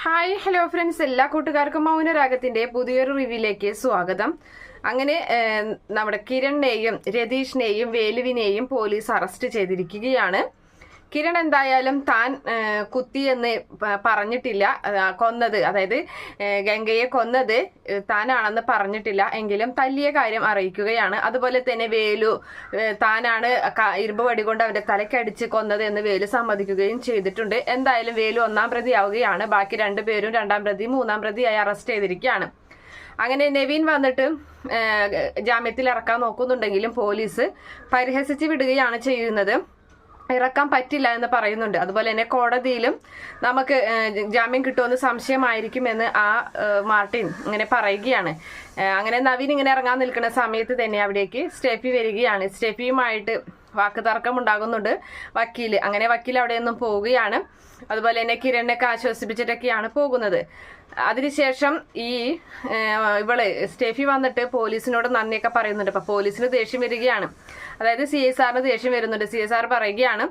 Hi hello friends, എല്ലാ കൂട്ടുകാർക്കും മൗനരാഗത്തിന്റെ പുതിയൊരു റിവ്യൂയിലേക്ക് സ്വാഗതം. അങ്ങനെ നമ്മുടെ കിരണിനെയും രതീഷിനെയും വേലുവിനെയും പോലീസ് അറസ്റ്റ് ചെയ്തിരിക്കുകയാണ്. കിരൺ എന്തായാലും താൻ കുത്തിയെന്ന് പറഞ്ഞിട്ടില്ല. കൊന്നത്, അതായത് ഗംഗയെ കൊന്നത് താനാണെന്ന് പറഞ്ഞിട്ടില്ല. എങ്കിലും തല്ലിയ കാര്യം അറിയിക്കുകയാണ്. അതുപോലെ തന്നെ വേലു താനാണ് ഇരുമ്പ് വടി കൊണ്ട് അവന്റെ തലക്കടിച്ച് കൊന്നത് എന്ന് വേലു സമ്മതിക്കുകയും ചെയ്തിട്ടുണ്ട്. എന്തായാലും വേലു ഒന്നാം പ്രതിയാവുകയാണ്. ബാക്കി രണ്ടുപേരും രണ്ടാം പ്രതി മൂന്നാം പ്രതിയായി അറസ്റ്റ് ചെയ്തിരിക്കുകയാണ്. അങ്ങനെ നെവിൻ വന്നിട്ട് ജാമ്യത്തിൽ ഇറക്കാൻ നോക്കുന്നുണ്ടെങ്കിലും പോലീസ് പരിഹസിച്ച് വിടുകയാണ് ചെയ്യുന്നത്. ഇറക്കാൻ പറ്റില്ല എന്ന് പറയുന്നുണ്ട്. അതുപോലെ തന്നെ കോടതിയിലും നമുക്ക് ജാമ്യം കിട്ടുമെന്ന് സംശയമായിരിക്കുമെന്ന് മാർട്ടിൻ ഇങ്ങനെ പറയുകയാണ്. അങ്ങനെ നവീൻ ഇങ്ങനെ ഇറങ്ങാൻ നിൽക്കുന്ന സമയത്ത് തന്നെ അവിടേക്ക് സ്റ്റെഫി വരികയാണ്. സ്റ്റെഫിയുമായിട്ട് വാക്കുതർക്കം ഉണ്ടാകുന്നുണ്ട് വക്കീല്. അങ്ങനെ വക്കീൽ അവിടെ നിന്നും പോവുകയാണ്. അതുപോലെ തന്നെ കിരണിനൊക്കെ ആശ്വസിപ്പിച്ചിട്ടൊക്കെയാണ് പോകുന്നത്. അതിനുശേഷം ഇവള് സ്റ്റെഫി വന്നിട്ട് പോലീസിനോട് നന്ദിയൊക്കെ പറയുന്നുണ്ട്. അപ്പൊ പോലീസിന് ദേഷ്യം വരികയാണ്. അതായത് CSRന് ദേഷ്യം വരുന്നുണ്ട്. CSR പറയുകയാണ്,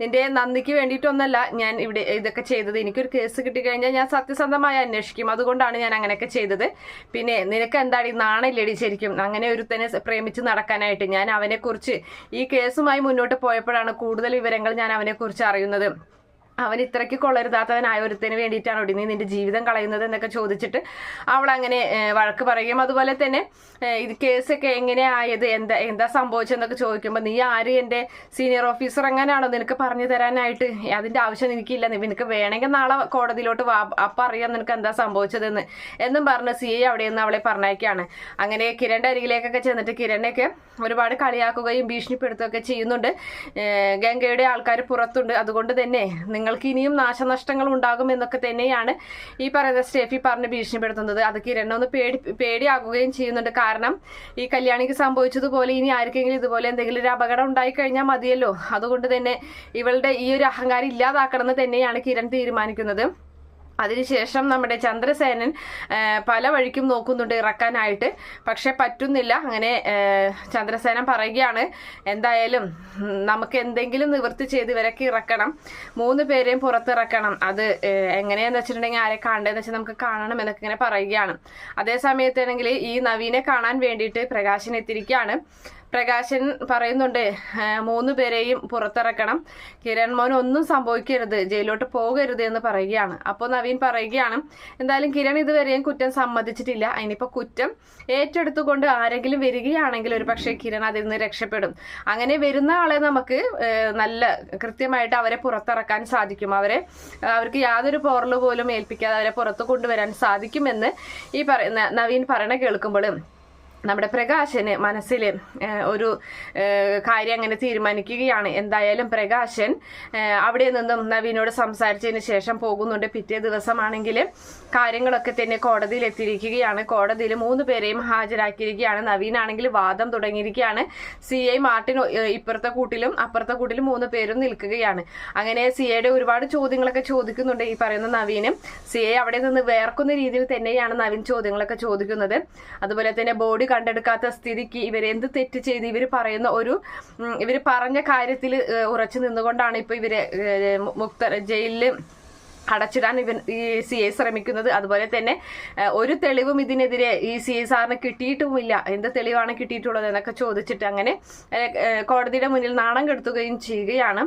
നിന്റെ നന്ദിക്ക് വേണ്ടിയിട്ടൊന്നല്ല ഞാൻ ഇവിടെ ഇതൊക്കെ ചെയ്തത്. എനിക്കൊരു കേസ് കിട്ടിക്കഴിഞ്ഞാൽ ഞാൻ സത്യസന്ധമായി അന്വേഷിക്കും. അതുകൊണ്ടാണ് ഞാൻ അങ്ങനെയൊക്കെ ചെയ്തത്. പിന്നെ നിനക്ക് എന്താണ് ഈ നാണയില്ലടി ശരിക്കും അങ്ങനെ ഒരുത്തനെ പ്രേമിച്ച് നടക്കാനായിട്ട്? ഞാൻ അവനെക്കുറിച്ച് ഈ കേസുമായി മുന്നോട്ട് പോയപ്പോഴാണ് കൂടുതൽ വിവരങ്ങൾ ഞാൻ അവനെക്കുറിച്ച് അറിയുന്നത്. അവൻ ഇത്രയ്ക്ക് കൊള്ളരുതാത്തവനായ ഒരുത്തിന് വേണ്ടിയിട്ടാണ് നീ നിന്റെ ജീവിതം കളയുന്നത് എന്നൊക്കെ ചോദിച്ചിട്ട് അവൾ അങ്ങനെ വഴക്ക് പറയുകയും അതുപോലെ തന്നെ ഇത് കേസൊക്കെ എങ്ങനെയാ ആയത്, എന്താ സംഭവിച്ചെന്നൊക്കെ ചോദിക്കുമ്പോൾ നീ ആര്, എൻ്റെ സീനിയർ ഓഫീസർ എങ്ങനെയാണോ നിനക്ക് പറഞ്ഞു തരാനായിട്ട്? അതിന്റെ ആവശ്യം എനിക്കില്ല. നിനക്ക് വേണമെങ്കിൽ നാളെ കോടതിയിലോട്ട് വാ, അപ്പം അറിയാം നിനക്ക് എന്താ സംഭവിച്ചതെന്ന് എന്നും പറഞ്ഞ് CI അവിടെ നിന്ന് അവളെ പറഞ്ഞേക്കാണ്. അങ്ങനെ കിരണിന്റെ അരികിലേക്കൊക്കെ ചെന്നിട്ട് കിരണിനൊക്കെ ഒരുപാട് കളിയാക്കുകയും ഭീഷണിപ്പെടുത്തുകയൊക്കെ ചെയ്യുന്നുണ്ട്. ഗംഗയുടെ ആൾക്കാർ പുറത്തുണ്ട്, അതുകൊണ്ട് തന്നെ നിങ്ങൾക്ക് ഇനിയും നാശനഷ്ടങ്ങൾ ഉണ്ടാകും എന്നൊക്കെ തന്നെയാണ് ഈ പറയുന്ന സ്റ്റെഫി പറഞ്ഞ് ഭീഷണിപ്പെടുത്തുന്നത്. അത് കിരണൊന്ന് പേടിയാകുകയും ചെയ്യുന്നുണ്ട്. കാരണം ഈ കല്യാണിക്ക് സംഭവിച്ചതുപോലെ ഇനി ആർക്കെങ്കിലും ഇതുപോലെ എന്തെങ്കിലും ഒരു അപകടം ഉണ്ടായിക്കഴിഞ്ഞാൽ മതിയല്ലോ. അതുകൊണ്ട് തന്നെ ഇവളുടെ ഈ ഒരു അഹങ്കാരം ഇല്ലാതാക്കണമെന്ന് തന്നെയാണ് കിരൺ തീരുമാനിക്കുന്നത്. അതിനുശേഷം നമ്മുടെ ചന്ദ്രസേനൻ പല വഴിക്കും നോക്കുന്നുണ്ട് ഇറക്കാനായിട്ട്, പക്ഷെ പറ്റുന്നില്ല. അങ്ങനെ ചന്ദ്രസേനൻ പറയുകയാണ്, എന്തായാലും നമുക്ക് എന്തെങ്കിലും നിവൃത്തി ചെയ്ത് ഇവരൊക്കെ ഇറക്കണം, 3 പേരെയും പുറത്തിറക്കണം. അത് എങ്ങനെയാന്ന് വെച്ചിട്ടുണ്ടെങ്കിൽ ആരെ കാണേണ്ടതെന്ന് വെച്ചാൽ നമുക്ക് കാണണം എന്നൊക്കെ ഇങ്ങനെ പറയുകയാണ്. അതേ സമയത്താണെങ്കിൽ ഈ നവീനെ കാണാൻ വേണ്ടിയിട്ട് പ്രകാശൻ എത്തിയിരിക്കുകയാണ്. പ്രകാശൻ പറയുന്നുണ്ട് 3 പേരെയും പുറത്തിറക്കണം, കിരൺ മോൻ ഒന്നും സംഭവിക്കരുത്, ജയിലോട്ട് പോകരുത് എന്ന് പറയുകയാണ്. അപ്പോൾ നവീൻ പറയുകയാണ്, എന്തായാലും കിരൺ ഇതുവരെയും കുറ്റം സമ്മതിച്ചിട്ടില്ല. അതിനിപ്പോൾ കുറ്റം ഏറ്റെടുത്തുകൊണ്ട് ആരെങ്കിലും വരികയാണെങ്കിൽ ഒരു പക്ഷേ കിരൺ അതിൽ നിന്ന് രക്ഷപ്പെടും. അങ്ങനെ വരുന്ന ആളെ നമുക്ക് നല്ല കൃത്യമായിട്ട് അവരെ പുറത്തിറക്കാൻ സാധിക്കും. അവർക്ക് യാതൊരു പോറല് പോലും ഏൽപ്പിക്കാതെ അവരെ പുറത്തു കൊണ്ടുവരാൻ സാധിക്കുമെന്ന് ഈ നവീൻ പറയണ കേൾക്കുമ്പോൾ നമ്മുടെ പ്രകാശന് മനസ്സിൽ ഒരു കാര്യം അങ്ങനെ തീരുമാനിക്കുകയാണ്. എന്തായാലും പ്രകാശൻ അവിടെ നിന്നും നവീനോട് സംസാരിച്ചതിന് ശേഷം പോകുന്നുണ്ട്. പിറ്റേ ദിവസമാണെങ്കിൽ കാര്യങ്ങളൊക്കെ തന്നെ കോടതിയിൽ എത്തിയിരിക്കുകയാണ്. കോടതിയിൽ 3 പേരെയും ഹാജരാക്കിയിരിക്കുകയാണ്. നവീനാണെങ്കിൽ വാദം തുടങ്ങിയിരിക്കുകയാണ്. CI മാർട്ടിൻ ഇപ്പുറത്തെ കൂട്ടിലും അപ്പുറത്തെ കൂട്ടിലും 3 പേരും നിൽക്കുകയാണ്. അങ്ങനെ CIയുടെ ഒരുപാട് ചോദ്യങ്ങളൊക്കെ ചോദിക്കുന്നുണ്ട് ഈ പറയുന്ന നവീനും. CI അവിടെ നിന്ന് വേർക്കുന്ന രീതിയിൽ തന്നെയാണ് നവീൻ ചോദ്യങ്ങളൊക്കെ ചോദിക്കുന്നത്. അതുപോലെ തന്നെ ബോഡി കണ്ടെടുക്കാത്ത സ്ഥിതിക്ക് ഇവരെന്ത് തെറ്റ് ചെയ്ത് ഇവര് പറഞ്ഞ കാര്യത്തിൽ ഉറച്ചു നിന്നുകൊണ്ടാണ് ഇപ്പൊ ഇവര് ജയിലില് അടച്ചിടാൻ ഈ CI ശ്രമിക്കുന്നത്. അതുപോലെ തന്നെ ഒരു തെളിവും ഇതിനെതിരെ ഈ CSRന് കിട്ടിയിട്ടുമില്ല. എന്ത് തെളിവാണ് കിട്ടിയിട്ടുള്ളത് എന്നൊക്കെ ചോദിച്ചിട്ട് അങ്ങനെ കോടതിയുടെ മുന്നിൽ നാണം കെടുത്തുകയും ചെയ്യുകയാണ്.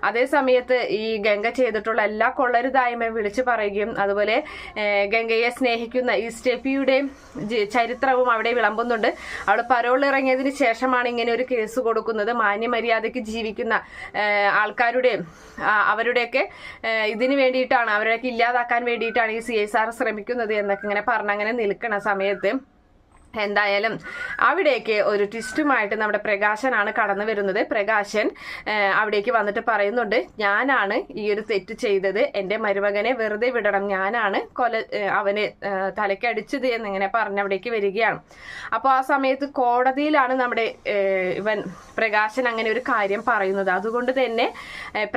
അതേ സമയത്ത് ഈ ഗംഗ ചെയ്തിട്ടുള്ള എല്ലാ കൊള്ളരുതായ്മയും വിളിച്ചു പറയുകയും അതുപോലെ ഗംഗയെ സ്നേഹിക്കുന്ന ഈ സ്റ്റെഫിയുടെ ചരിത്രവും അവിടെ വിളമ്പുന്നുണ്ട്. അവൾ പരോളിൽ ഇറങ്ങിയതിന് ശേഷമാണ് ഇങ്ങനെ ഒരു കേസ് കൊടുക്കുന്നത്. മാന്യമര്യാദയ്ക്ക് ജീവിക്കുന്ന ആൾക്കാരുടെ അവരുടെയൊക്കെ ഇതിനു വേണ്ടിയിട്ടാണ്, അവരൊക്കെ ഇല്ലാതാക്കാൻ വേണ്ടിയിട്ടാണ് ഈ CSR ശ്രമിക്കുന്നത് എന്നൊക്കെ ഇങ്ങനെ പറഞ്ഞങ്ങനെ നിൽക്കുന്ന സമയത്ത് എന്തായാലും അവിടേക്ക് ഒരു ട്വിസ്റ്റുമായിട്ട് നമ്മുടെ പ്രകാശനാണ് കടന്നു വരുന്നത്. പ്രകാശൻ അവിടേക്ക് വന്നിട്ട് പറയുന്നുണ്ട്, ഞാനാണ് ഈ ഒരു തെറ്റ് ചെയ്തത്, എൻ്റെ മരുമകനെ വെറുതെ വിടണം, ഞാനാണ് അവനെ തലക്കടിച്ചത് എന്നിങ്ങനെ പറഞ്ഞ് അവിടേക്ക് വരികയാണ്. അപ്പോൾ ആ സമയത്ത് കോടതിയിലാണ് നമ്മുടെ പ്രകാശൻ അങ്ങനെ ഒരു കാര്യം പറയുന്നത്. അതുകൊണ്ട് തന്നെ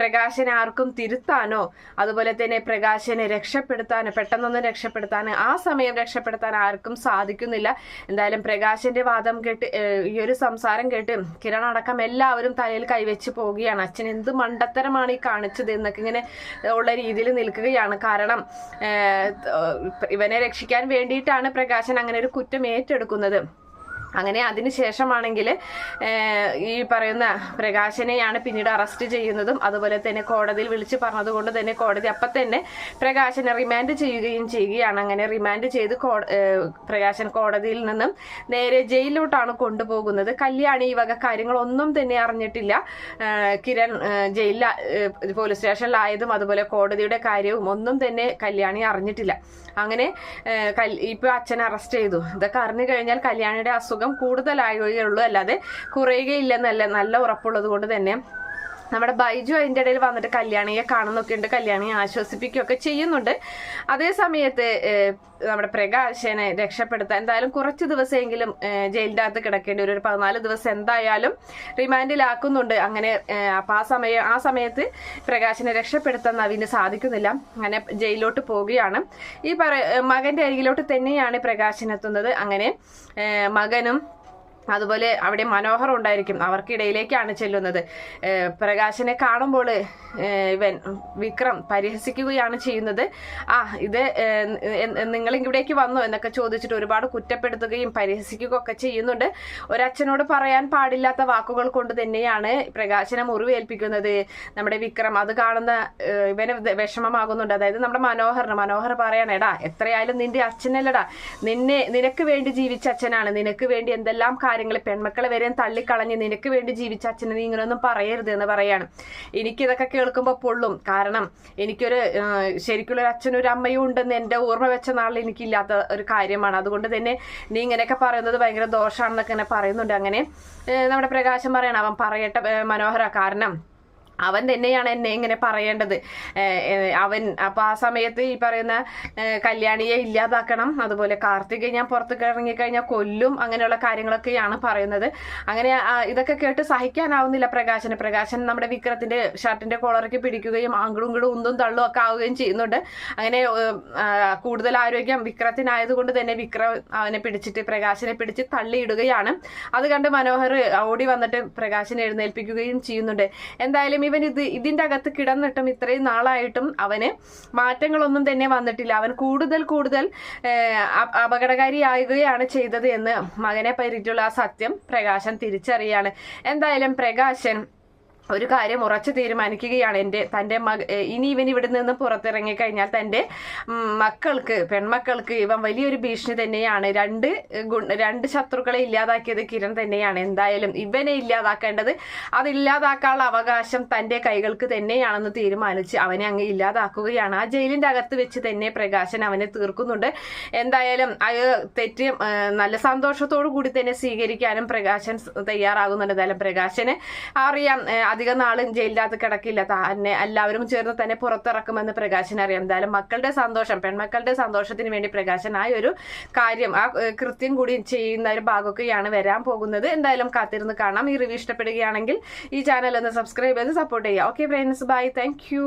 പ്രകാശനെ ആർക്കും തിരുത്താനോ അതുപോലെ തന്നെ പ്രകാശനെ രക്ഷപ്പെടുത്താനോ പെട്ടെന്നൊന്നും രക്ഷപ്പെടുത്താനോ ആ സമയം രക്ഷപ്പെടുത്താൻ ആർക്കും സാധിക്കുന്നില്ല. എന്തായാലും പ്രകാശന്റെ വാദം കേട്ട് ഈ ഒരു സംസാരം കേട്ട് കിരൺ അടക്കം എല്ലാവരും തലയിൽ കൈവച്ച് പോവുകയാണ്. അച്ഛൻ എന്ത് മണ്ടത്തരമാണ് ഈ കാണിച്ചത് എന്നൊക്കെ ഇങ്ങനെ ഉള്ള രീതിയിൽ നിൽക്കുകയാണ്. കാരണം ഇവനെ രക്ഷിക്കാൻ വേണ്ടിയിട്ടാണ് പ്രകാശൻ അങ്ങനെ ഒരു കുറ്റം ഏറ്റെടുക്കുന്നത്. അങ്ങനെ അതിനുശേഷമാണെങ്കിൽ ഈ പറയുന്ന പ്രകാശനെയാണ് പിന്നീട് അറസ്റ്റ് ചെയ്യുന്നതും അതുപോലെ തന്നെ കോടതിയിൽ വിളിച്ച് പറഞ്ഞതുകൊണ്ട് തന്നെ കോടതി അപ്പം തന്നെ പ്രകാശനെ റിമാൻഡ് ചെയ്യുകയാണ്. അങ്ങനെ റിമാൻഡ് ചെയ്ത് പ്രകാശൻ കോടതിയിൽ നിന്നും നേരെ ജയിലിലോട്ടാണ് കൊണ്ടുപോകുന്നത്. കല്യാണി ഈ വക കാര്യങ്ങളൊന്നും തന്നെ അറിഞ്ഞിട്ടില്ല. കിരൺ ജയിലിൽ പോലീസ് സ്റ്റേഷനിലായതും അതുപോലെ കോടതിയുടെ കാര്യവും ഒന്നും തന്നെ കല്യാണി അറിഞ്ഞിട്ടില്ല. അങ്ങനെ ഇപ്പൊ അച്ഛനെ അറസ്റ്റ് ചെയ്തു. ഇതൊക്കെ അറിഞ്ഞു കഴിഞ്ഞാൽ കല്യാണിയുടെ അസുഖം കൂടുതലാകുകയുള്ളൂ, അല്ലാതെ കുറയുകയില്ലെന്നല്ല നല്ല ഉറപ്പുള്ളത് കൊണ്ട് തന്നെ നമ്മുടെ ബൈജു അതിൻ്റെ ഇടയിൽ വന്നിട്ട് കല്യാണിയെ കാണുന്നൊക്കെ ഉണ്ട്, കല്യാണിയെ ആശ്വസിപ്പിക്കുകയൊക്കെ ചെയ്യുന്നുണ്ട്. അതേ സമയത്ത് നമ്മുടെ പ്രകാശനെ രക്ഷപ്പെടുത്താൻ എന്തായാലും കുറച്ച് ദിവസമെങ്കിലും ജയിലിൻ്റെ അകത്ത് കിടക്കേണ്ടി ഒരു 14 ദിവസം എന്തായാലും റിമാൻഡിലാക്കുന്നുണ്ട്. അങ്ങനെ അപ്പം ആ സമയത്ത് പ്രകാശനെ രക്ഷപ്പെടുത്താൻ നവീന് സാധിക്കുന്നില്ല. അങ്ങനെ ജയിലിലോട്ട് പോവുകയാണ്. ഈ മകന്റെ അരികിലോട്ട് തന്നെയാണ് പ്രകാശനെത്തുന്നത്. അങ്ങനെ മകനും അതുപോലെ അവിടെ മനോഹർ ഉണ്ടായിരിക്കും, അവർക്കിടയിലേക്കാണ് ചെല്ലുന്നത്. പ്രകാശനെ കാണുമ്പോൾ ഇവൻ വിക്രം പരിഹസിക്കുകയാണ് ചെയ്യുന്നത്. ഇത് നിങ്ങൾ ഇവിടേക്ക് വന്നോ എന്നൊക്കെ ചോദിച്ചിട്ട് ഒരുപാട് കുറ്റപ്പെടുത്തുകയും പരിഹസിക്കുകയൊക്കെ ചെയ്യുന്നുണ്ട്. ഒരച്ഛനോട് പറയാൻ പാടില്ലാത്ത വാക്കുകൾ കൊണ്ട് തന്നെയാണ് പ്രകാശനെ മുറിവേൽപ്പിക്കുന്നത് നമ്മുടെ വിക്രം. അത് കാണുന്ന ഇവന് വിഷമമാകുന്നുണ്ട്. അതായത് നമ്മുടെ മനോഹർ പറയാണ്, എടാ എത്രയായാലും നിന്റെ അച്ഛനല്ലടാ, നിനക്ക് വേണ്ടി ജീവിച്ച അച്ഛനാണ്, നിനക്ക് വേണ്ടി എന്തെല്ലാം കാര്യങ്ങൾ പെൺമക്കളെ വരെ തള്ളിക്കളഞ്ഞ് നിനക്ക് വേണ്ടി ജീവിച്ച അച്ഛനെ നീ ഇങ്ങനെയൊന്നും പറയരുത് എന്ന് പറയാണ്. എനിക്കിതൊക്കെ കേൾക്കുമ്പോൾ പൊള്ളും. കാരണം എനിക്കൊരു ശരിക്കുള്ളൊരു അച്ഛനും ഒരു അമ്മയും ഉണ്ടെന്ന് എൻ്റെ ഓർമ്മ വെച്ച നാളിൽ എനിക്കില്ലാത്ത ഒരു കാര്യമാണ്. അതുകൊണ്ട് തന്നെ നീ ഇങ്ങനെയൊക്കെ പറയുന്നത് ഭയങ്കര ദോഷമാണെന്നൊക്കെ ഇങ്ങനെ പറയുന്നുണ്ട്. അങ്ങനെ നമ്മുടെ പ്രകാശം പറയണം, അവൻ പറയട്ടെ മനോഹര, കാരണം അവൻ തന്നെയാണ് എന്നെ ഇങ്ങനെ പറയേണ്ടത്. അവൻ അപ്പം ആ സമയത്ത് ഈ പറയുന്ന കല്യാണിയെ ഇല്ലാതാക്കണം, അതുപോലെ കാർത്തികയെ ഞാൻ പുറത്തേക്ക് ഇറങ്ങിക്കഴിഞ്ഞാൽ കൊല്ലും, അങ്ങനെയുള്ള കാര്യങ്ങളൊക്കെയാണ് പറയുന്നത്. അങ്ങനെ ഇതൊക്കെ കേട്ട് സഹിക്കാനാവുന്നില്ല പ്രകാശൻ നമ്മുടെ വിക്രത്തിന്റെ ഷർട്ടിന്റെ കോളറൊക്കെ പിടിക്കുകയും അങ്ങടും ഇങ്ങടും ഉന്തും തള്ളും ഒക്കെ ആവുകയും ചെയ്യുന്നുണ്ട്. അങ്ങനെ കൂടുതൽ ആരോഗ്യം വിക്രത്തിനായതുകൊണ്ട് തന്നെ വിക്രം പ്രകാശനെ പിടിച്ച് തള്ളിയിടുകയാണ്. അത് കണ്ട് മനോഹർ ഓടി വന്നിട്ട് പ്രകാശനെ എഴുന്നേൽപ്പിക്കുകയും ചെയ്യുന്നുണ്ട്. എന്തായാലും ഇവൻ ഇതിന്റെ അകത്ത് കിടന്നിട്ടും ഇത്രയും നാളായിട്ടും അവന് മാറ്റങ്ങളൊന്നും തന്നെ വന്നിട്ടില്ല. അവൻ കൂടുതൽ അപകടകാരിയാകുകയാണ് ചെയ്തത് എന്ന് മകനെ പറ്റിയുള്ള ആ സത്യം പ്രകാശൻ തിരിച്ചറിയാണ്. എന്തായാലും പ്രകാശൻ ഒരു കാര്യം ഉറച്ചു തീരുമാനിക്കുകയാണ്. തൻ്റെ ഇനി ഇവൻ ഇവിടെ നിന്ന് പുറത്തിറങ്ങിക്കഴിഞ്ഞാൽ തൻ്റെ പെൺമക്കൾക്ക് ഇവൻ വലിയൊരു ഭീഷണി തന്നെയാണ്. രണ്ട് ശത്രുക്കളെ ഇല്ലാതാക്കിയത് കിരൺ തന്നെയാണ്. എന്തായാലും ഇവനെ ഇല്ലാതാക്കേണ്ടത്, അതില്ലാതാക്കാനുള്ള അവകാശം തൻ്റെ കൈകൾക്ക് തന്നെയാണെന്ന് തീരുമാനിച്ച് അവനെ അങ്ങ് ഇല്ലാതാക്കുകയാണ്. ആ ജയിലിൻ്റെ അകത്ത് വെച്ച് തന്നെ പ്രകാശൻ അവനെ തീർക്കുന്നുണ്ട്. എന്തായാലും തെറ്റ് നല്ല സന്തോഷത്തോടു കൂടി തന്നെ സ്വീകരിക്കാനും പ്രകാശൻ തയ്യാറാകുന്നുണ്ട്. എന്തായാലും പ്രകാശന് അറിയാം അധികം നാളും ജയിലിനകത്ത് കിടക്കില്ല, തന്നെ എല്ലാവരും ചേർന്ന് തന്നെ പുറത്തിറക്കുമെന്ന് പ്രകാശന് അറിയാം. എന്തായാലും പെൺമക്കളുടെ സന്തോഷത്തിന് വേണ്ടി പ്രകാശൻ ആ ഒരു കാര്യം, ആ കൃത്യം കൂടി ചെയ്യുന്ന ഒരു ഭാഗമൊക്കെയാണ് വരാൻ പോകുന്നത്. എന്തായാലും കാത്തിരുന്ന് കാണാം. ഈ റിവ്യൂ ഇഷ്ടപ്പെടുകയാണെങ്കിൽ ഈ ചാനൽ ഒന്ന് സബ്സ്ക്രൈബ് ചെയ്ത് സപ്പോർട്ട് ചെയ്യുക. Okay friends, bye, thank U.